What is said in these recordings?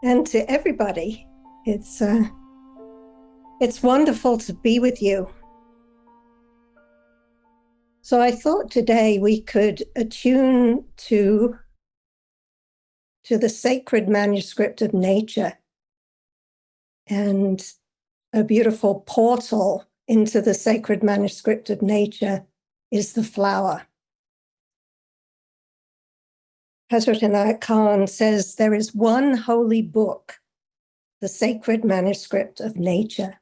and to everybody. It's wonderful to be with you. So I thought today we could attune to the sacred manuscript of nature, and a beautiful portal into the sacred manuscript of nature is the flower. Hazrat Inayat Khan says there is one holy book, the sacred manuscript of nature.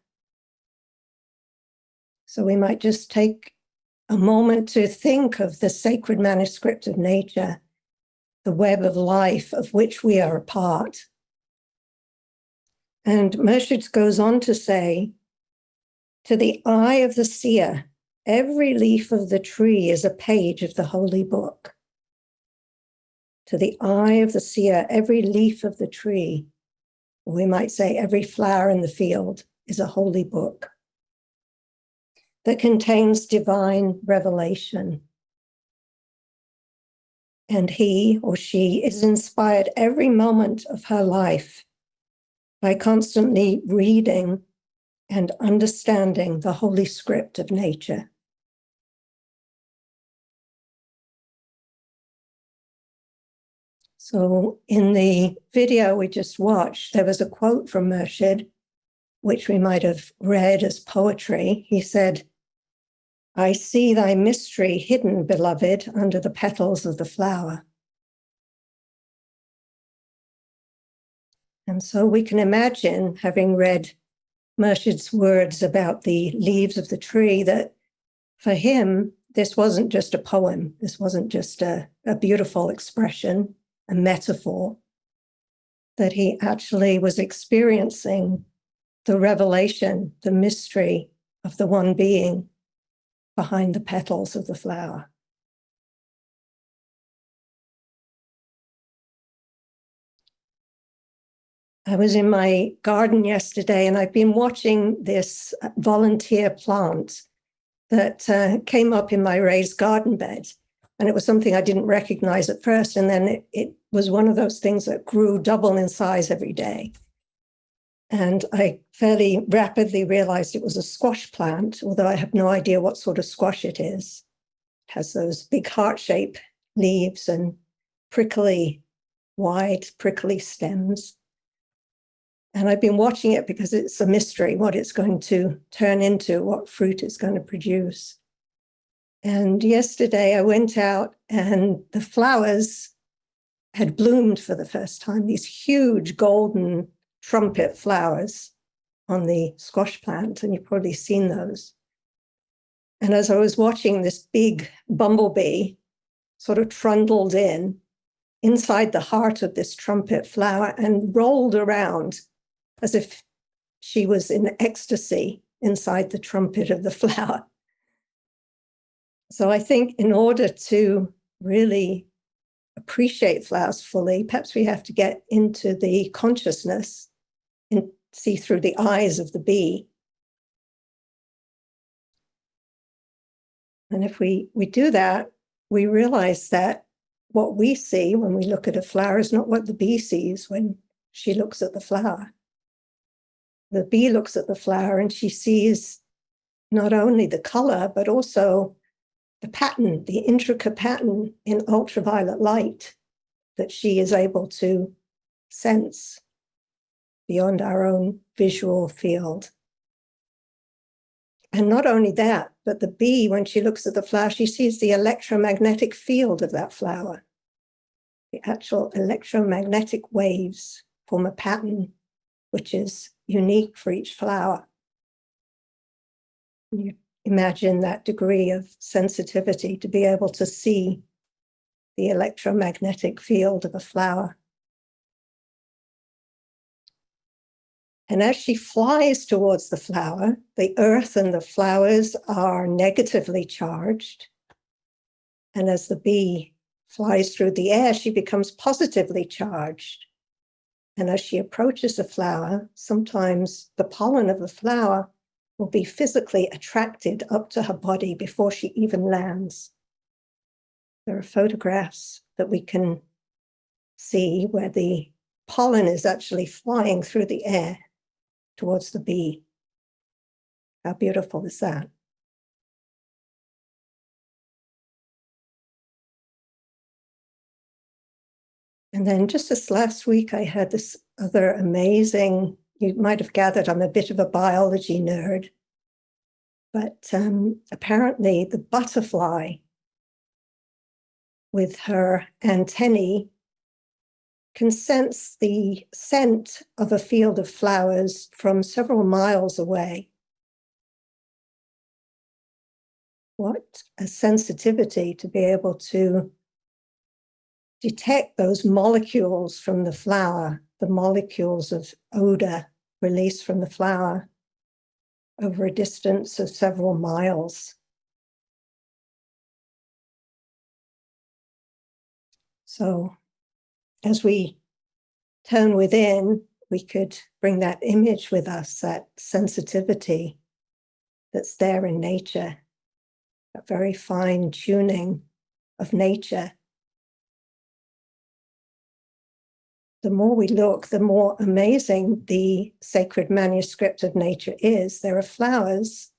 So we might just take a moment to think of the sacred manuscript of nature, the web of life of which we are a part. And Murshid goes on to say, to the eye of the seer, every leaf of the tree is a page of the holy book. To the eye of the seer, every leaf of the tree, we might say every flower in the field, is a holy book that contains divine revelation. And he or she is inspired every moment of her life by constantly reading and understanding the holy script of nature. So in the video we just watched, there was a quote from Murshid, which we might have read as poetry. He said, "I see thy mystery hidden, beloved, under the petals of the flower." And so we can imagine, having read Murshid's words about the leaves of the tree, that for him, this wasn't just a poem. This wasn't just a beautiful expression, a metaphor, that he actually was experiencing the revelation, the mystery of the one being behind the petals of the flower. I was in my garden yesterday, and I've been watching this volunteer plant that came up in my raised garden bed. And it was something I didn't recognize at first. And then it was one of those things that grew double in size every day. And I fairly rapidly realized it was a squash plant, although I have no idea what sort of squash it is. It has those big heart-shaped leaves and prickly, wide, prickly stems. And I've been watching it because it's a mystery what it's going to turn into, what fruit it's going to produce. And yesterday I went out and the flowers had bloomed for the first time, these huge golden trumpet flowers on the squash plant, and you've probably seen those. And as I was watching, this big bumblebee sort of trundled inside the heart of this trumpet flower and rolled around as if she was in ecstasy inside the trumpet of the flower. So I think in order to really appreciate flowers fully, perhaps we have to get into the consciousness and see through the eyes of the bee. And if we do that, we realize that what we see when we look at a flower is not what the bee sees when she looks at the flower. The bee looks at the flower and she sees not only the color, but also the pattern, the intricate pattern in ultraviolet light that she is able to sense beyond our own visual field. And not only that, but the bee, when she looks at the flower, she sees the electromagnetic field of that flower. The actual electromagnetic waves form a pattern which is unique for each flower. You imagine that degree of sensitivity to be able to see the electromagnetic field of a flower. And as she flies towards the flower, the earth and the flowers are negatively charged. And as the bee flies through the air, she becomes positively charged. And as she approaches the flower, sometimes the pollen of the flower will be physically attracted up to her body before she even lands. There are photographs that we can see where the pollen is actually flying through the air towards the bee. How beautiful is that? And then just this last week, I had this other amazing, you might have gathered I'm a bit of a biology nerd, but apparently the butterfly with her antennae can sense the scent of a field of flowers from several miles away. What a sensitivity to be able to detect those molecules from the flower, the molecules of odor released from the flower over a distance of several miles. So as we turn within, we could bring that image with us, that sensitivity that's there in nature, that very fine tuning of nature. The more we look, the more amazing the sacred manuscript of nature is. There are flowers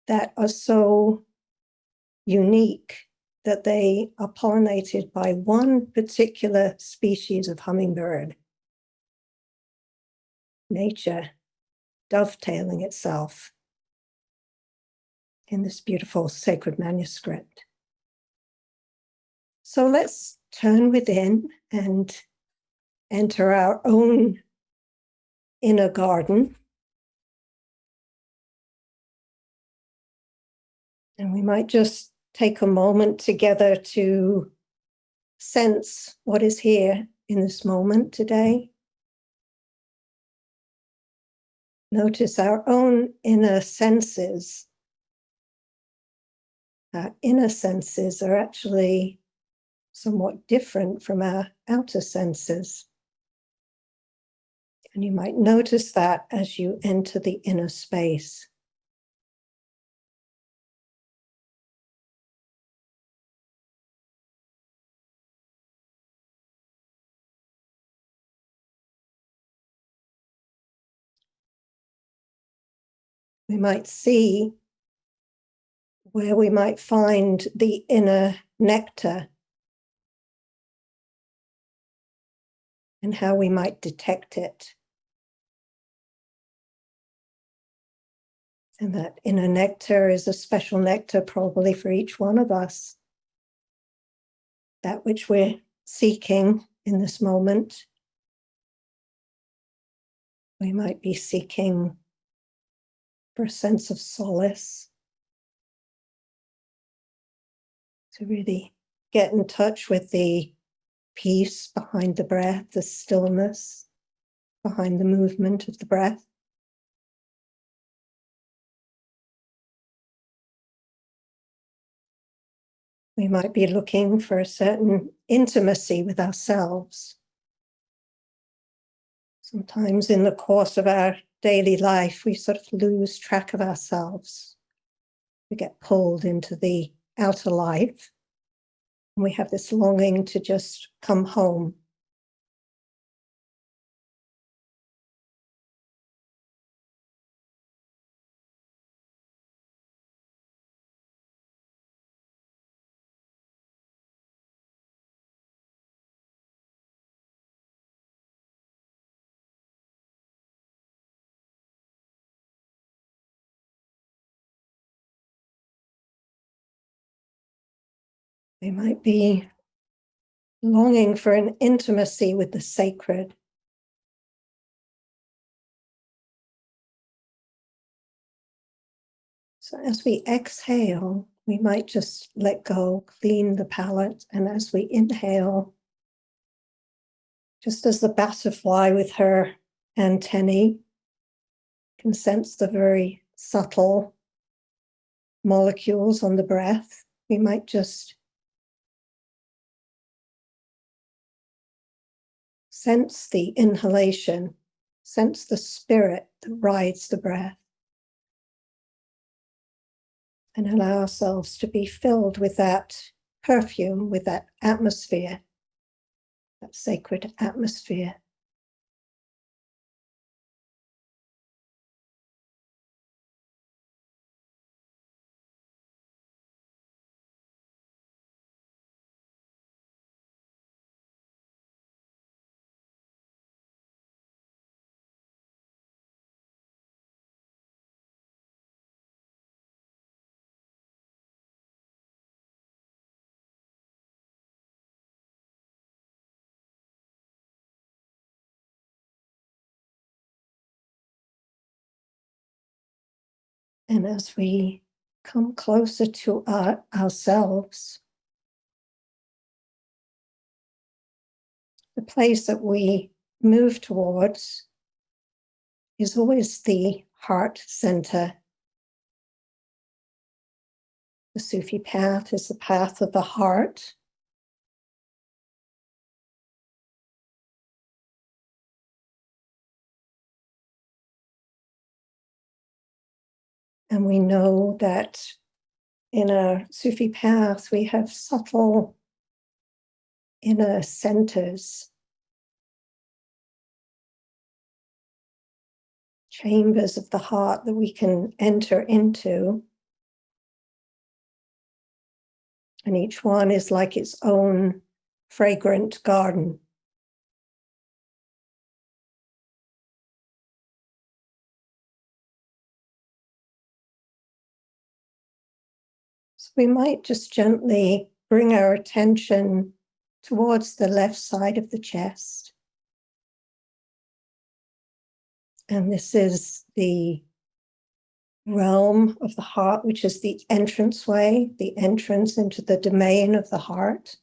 that are so unique that they are pollinated by one particular species of hummingbird. Nature dovetailing itself in this beautiful sacred manuscript. So let's turn within and enter our own inner garden. And we might just take a moment together to sense what is here in this moment today. Notice our own inner senses. Our inner senses are actually somewhat different from our outer senses. And you might notice that as you enter the inner space. We might see where we might find the inner nectar and how we might detect it. And that inner nectar is a special nectar probably for each one of us. That which we're seeking in this moment. We might be seeking for a sense of solace, to really get in touch with the peace behind the breath, the stillness behind the movement of the breath. We might be looking for a certain intimacy with ourselves. Sometimes in the course of our daily life, we sort of lose track of ourselves. We get pulled into the outer life, and we have this longing to just come home. We might be longing for an intimacy with the sacred. So as we exhale, we might just let go, clean the palate, and as we inhale, just as the butterfly with her antennae can sense the very subtle molecules on the breath, we might just sense the inhalation, sense the spirit that rides the breath, and allow ourselves to be filled with that perfume, with that atmosphere, that sacred atmosphere. And as we come closer to ourselves, the place that we move towards is always the heart center. The Sufi path is the path of the heart. And we know that in a Sufi path, we have subtle inner centers, chambers of the heart that we can enter into. And each one is like its own fragrant garden. So we might just gently bring our attention towards the left side of the chest. And this is the realm of the heart, which is the entranceway, the entrance into the domain of the heart.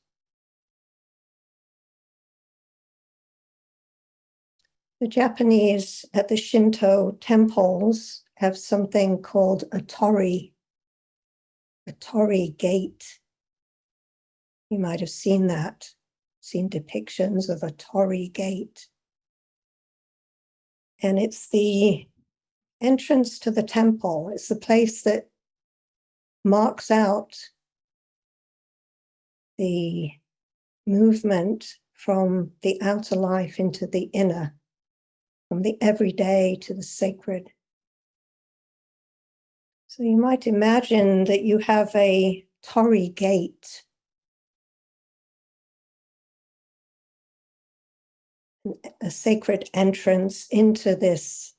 The Japanese at the Shinto temples have something called a torii gate. You might have seen that, seen depictions of a torii gate. And it's the entrance to the temple. It's the place that marks out the movement from the outer life into the inner, from the everyday to the sacred. So you might imagine that you have a torii gate, a sacred entrance into this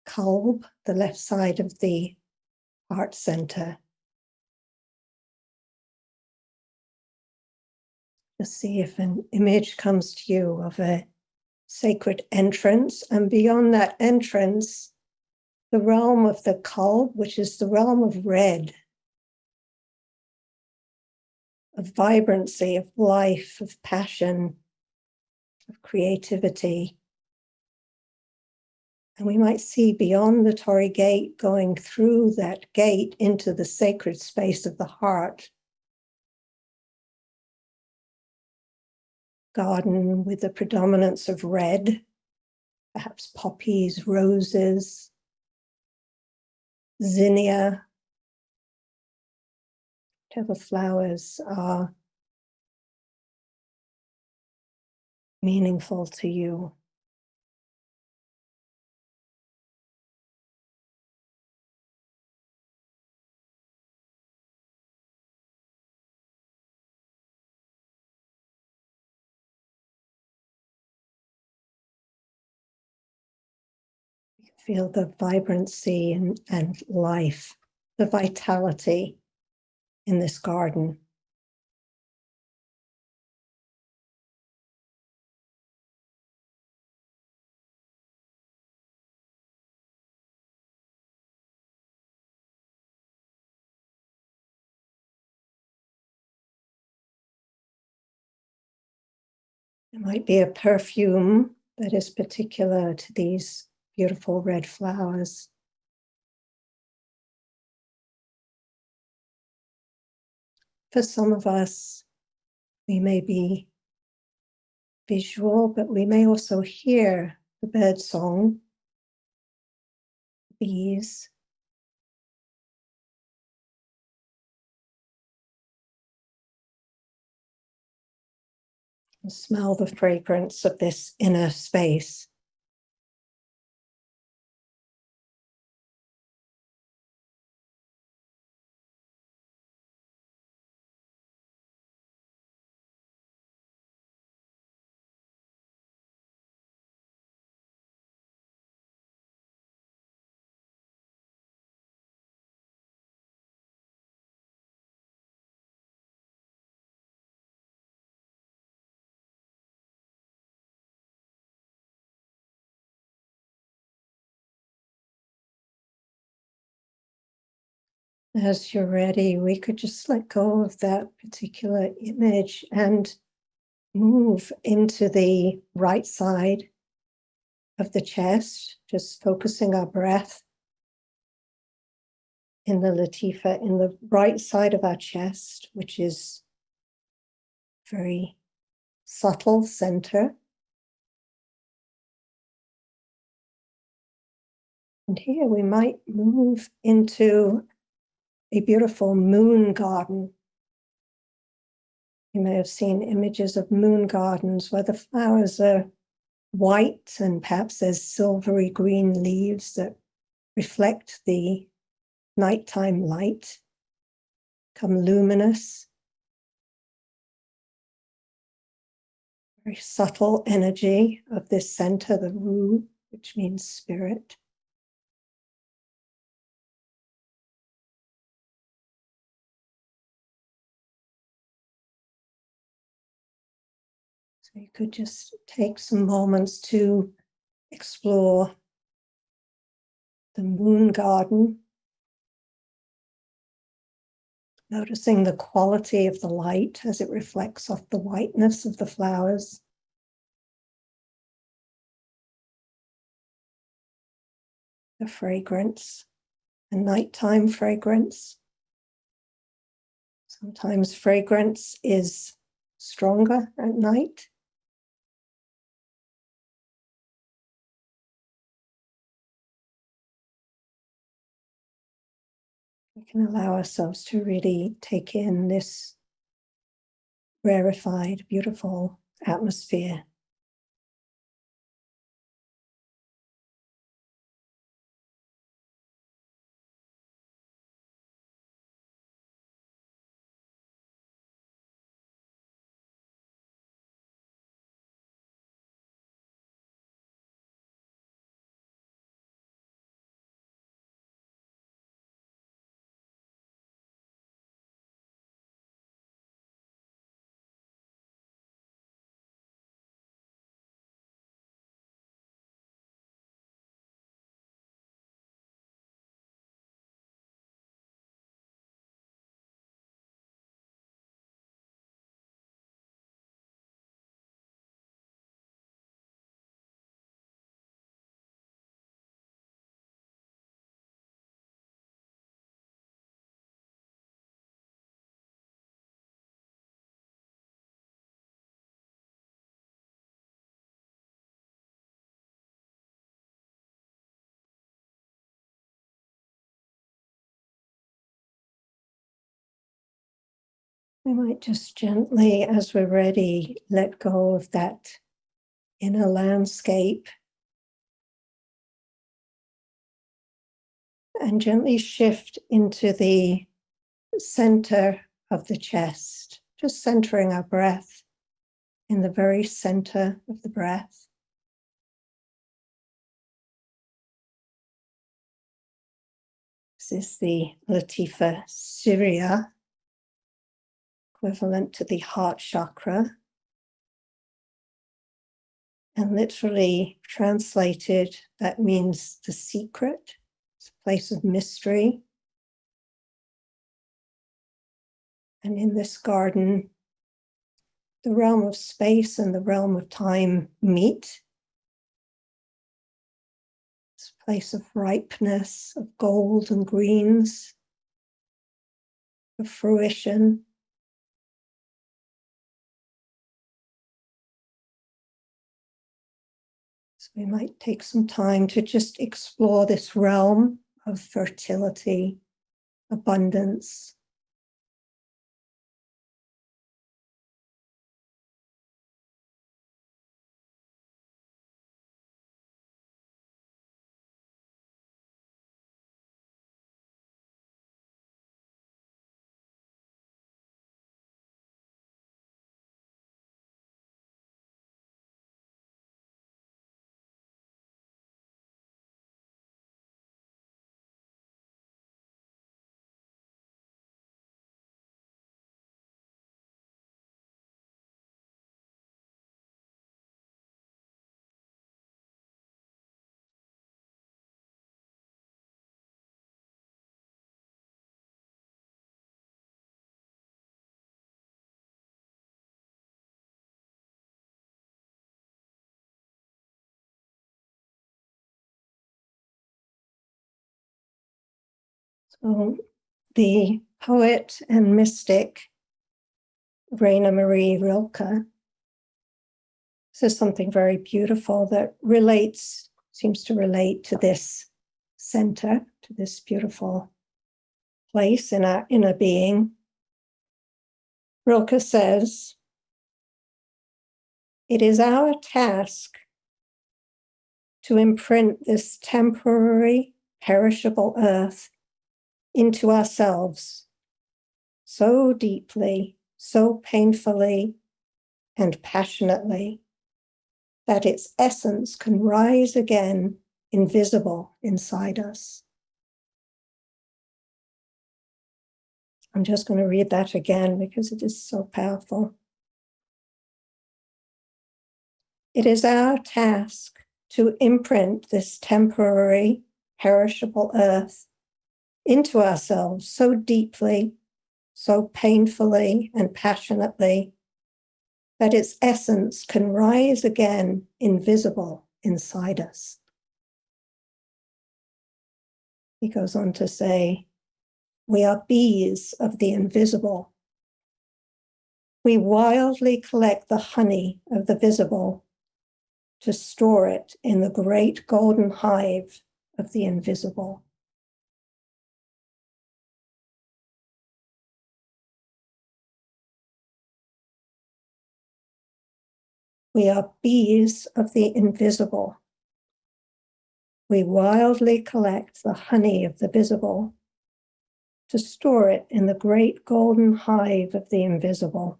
kalb, the left side of the heart center. Just see if an image comes to you of a sacred entrance, and beyond that entrance, the realm of the kalb, which is the realm of red, of vibrancy, of life, of passion, of creativity. And we might see beyond the torii gate, going through that gate into the sacred space of the heart, garden with the predominance of red, perhaps poppies, roses, zinnia, whatever flowers are meaningful to you. Feel the vibrancy and life, the vitality in this garden. There might be a perfume that is particular to these beautiful red flowers. For some of us, we may be visual, but we may also hear the bird song, bees. And smell the fragrance of this inner space. As you're ready, we could just let go of that particular image and move into the right side of the chest, just focusing our breath in the latifa, in the right side of our chest, which is very subtle center. And here we might move into a beautiful moon garden. You may have seen images of moon gardens where the flowers are white and perhaps there's silvery green leaves that reflect the nighttime light, become luminous. Very subtle energy of this center, the Ru, which means spirit. So you could just take some moments to explore the moon garden, noticing the quality of the light as it reflects off the whiteness of the flowers. The fragrance, the nighttime fragrance. Sometimes fragrance is stronger at night. We can allow ourselves to really take in this rarefied, beautiful atmosphere. We might just gently, as we're ready, let go of that inner landscape and gently shift into the center of the chest, just centering our breath in the very center of the breath. This is the Latifa Surya, equivalent to the heart chakra. And literally translated, that means the secret. It's a place of mystery. And in this garden, the realm of space and the realm of time meet. It's a place of ripeness, of gold and greens, of fruition. So we might take some time to just explore this realm of fertility, abundance. So the poet and mystic Rainer Marie Rilke says something very beautiful that seems to relate to this center, to this beautiful place in our inner being. Rilke says, "It is our task to imprint this temporary, perishable earth into ourselves so deeply, so painfully, and passionately that its essence can rise again invisible inside us." I'm just going to read that again because it is so powerful. It is our task to imprint this temporary, perishable earth into ourselves so deeply, so painfully and passionately that its essence can rise again invisible inside us. He goes on to say, "We are bees of the invisible. We wildly collect the honey of the visible to store it in the great golden hive of the invisible." We are bees of the invisible. We wildly collect the honey of the visible to store it in the great golden hive of the invisible.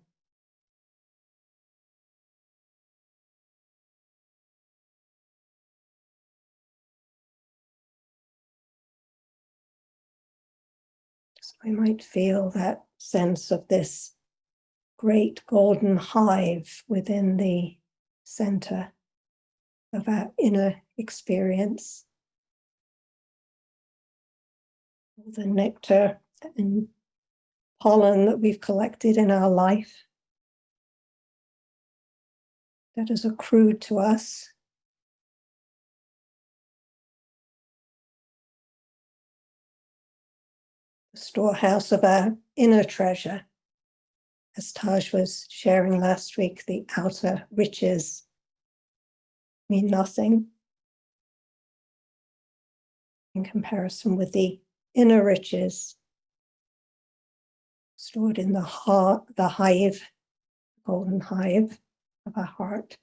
So I might feel that sense of this great golden hive within the center of our inner experience. The nectar and pollen that we've collected in our life that has accrued to us. The storehouse of our inner treasure. As Taj was sharing last week, the outer riches mean nothing in comparison with the inner riches stored in the heart, the hive, golden hive of our heart.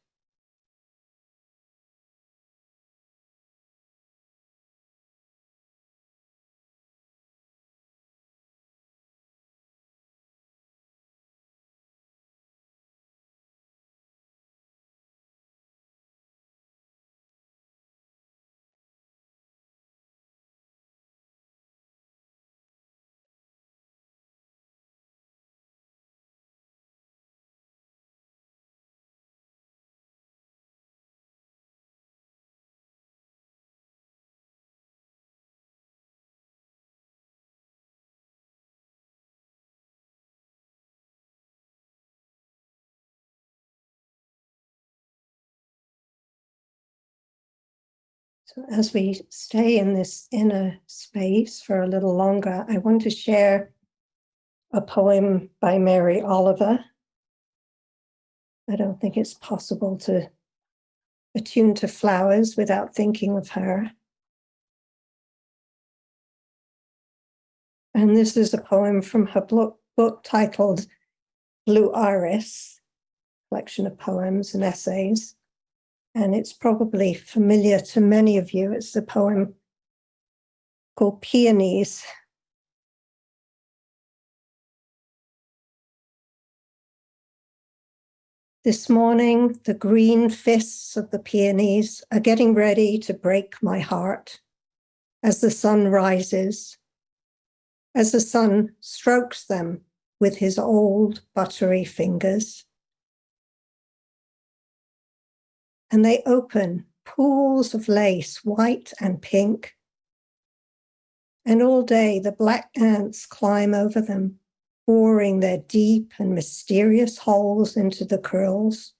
So as we stay in this inner space for a little longer, I want to share a poem by Mary Oliver. I don't think it's possible to attune to flowers without thinking of her. And this is a poem from her book titled Blue Iris, collection of poems and essays. And it's probably familiar to many of you. It's a poem called Peonies. This morning, the green fists of the peonies are getting ready to break my heart as the sun rises, as the sun strokes them with his old buttery fingers. And they open pools of lace, white and pink. And all day the black ants climb over them, boring their deep and mysterious holes into the curls,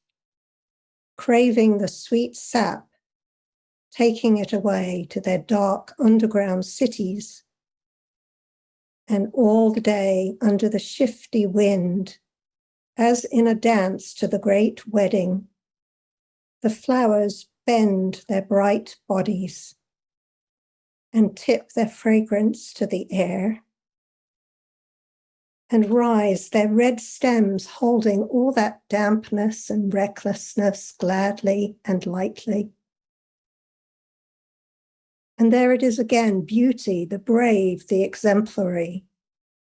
craving the sweet sap, taking it away to their dark underground cities And all the day under the shifty wind, as in a dance to the great wedding, the flowers bend their bright bodies and tip their fragrance to the air, and rise their red stems holding all that dampness and recklessness gladly and lightly. And there it is again, beauty, the brave, the exemplary,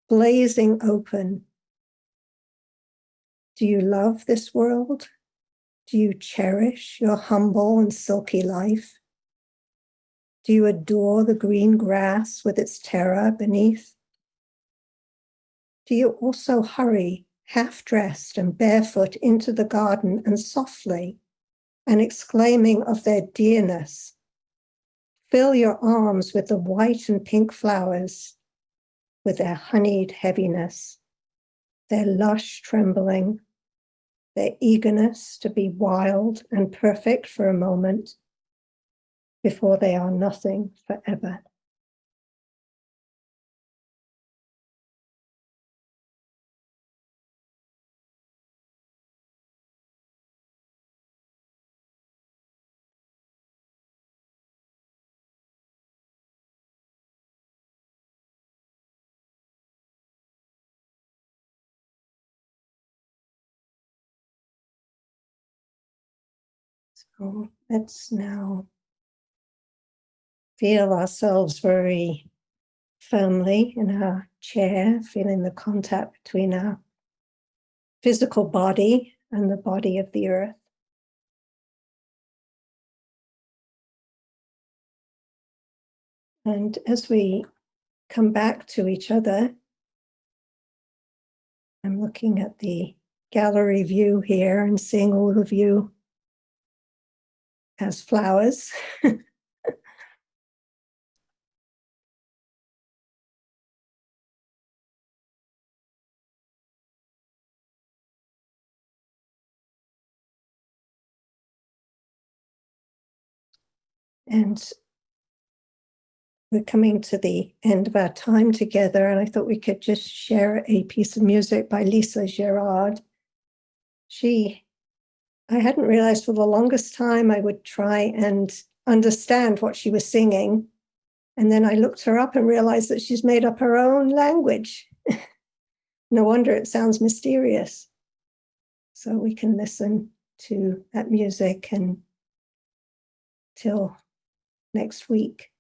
blazing open. Do you love this world? Do you cherish your humble and silky life? Do you adore the green grass with its terror beneath? Do you also hurry, half-dressed and barefoot, into the garden and softly, and exclaiming of their dearness, fill your arms with the white and pink flowers, with their honeyed heaviness, their lush trembling, their eagerness to be wild and perfect for a moment, before they are nothing forever. So let's now feel ourselves very firmly in our chair, feeling the contact between our physical body and the body of the earth. And as we come back to each other, I'm looking at the gallery view here and seeing all of you as flowers. And we're coming to the end of our time together, and I thought we could just share a piece of music by Lisa Gerard. I hadn't realized for the longest time I would try and understand what she was singing. And then I looked her up and realized that she's made up her own language. No wonder it sounds mysterious. So we can listen to that music until next week.